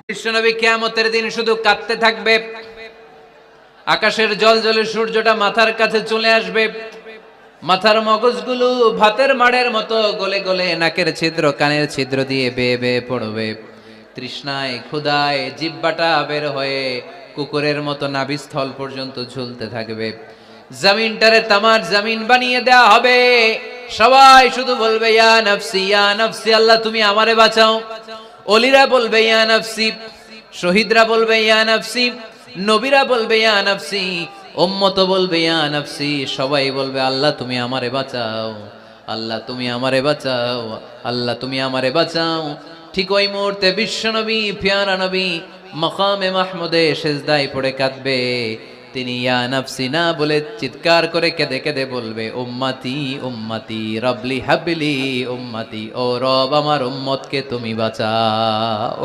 বিশ্বনবী কিয়ামতের দিন শুধু কাঁদতে থাকবে, আকাশের জল জলে সূর্যটা মাথার কাছে চলে আসবে, মাথার মগজগুলো ভাতের মাড়ের মতো গলে গলে নাকের ছিদ্র কানের ছিদ্র দিয়ে বেয়ে বেয়ে পড়বে। তৃষ্ণায় ক্ষুধায় জিহ্বাটা বের হয়ে কুকুরের মতো নাভিস্থল পর্যন্ত ঝুলতে থাকবে। জমিনটারে তামার জমিন বানিয়ে দেয়া হবে। সবাই শুধু বলবে ইয়া নফসি, আল্লাহ তুমি আমারে বাঁচাও। অলিরা বলবে ইয়া নফসি, শহীদরা বলবে ইয়া নফসি, নবীরা বলবে ইয়া নফসি, উম্মত বলবে ইয়া নফসি। সবাই বলবে আল্লাহ তুমি আমারে বাঁচাও, আল্লাহ তুমি আমারে বাঁচাও, আল্লাহ তুমি আমারে বাঁচাও। ঠিক ওই মুহূর্তে বিশ্বনবী পিয়ারা নবী মাকামে মাহমুদে সেজদায় পড়ে কাঁদবে। তিনি ইয়া নফসি না বলে চিৎকার করে কেঁদে কেঁদে বলবে উম্মতি উম্মতি রবলি হাবলি উম্মতি, ও রব আমার উম্মতকে তুমি বাঁচাও।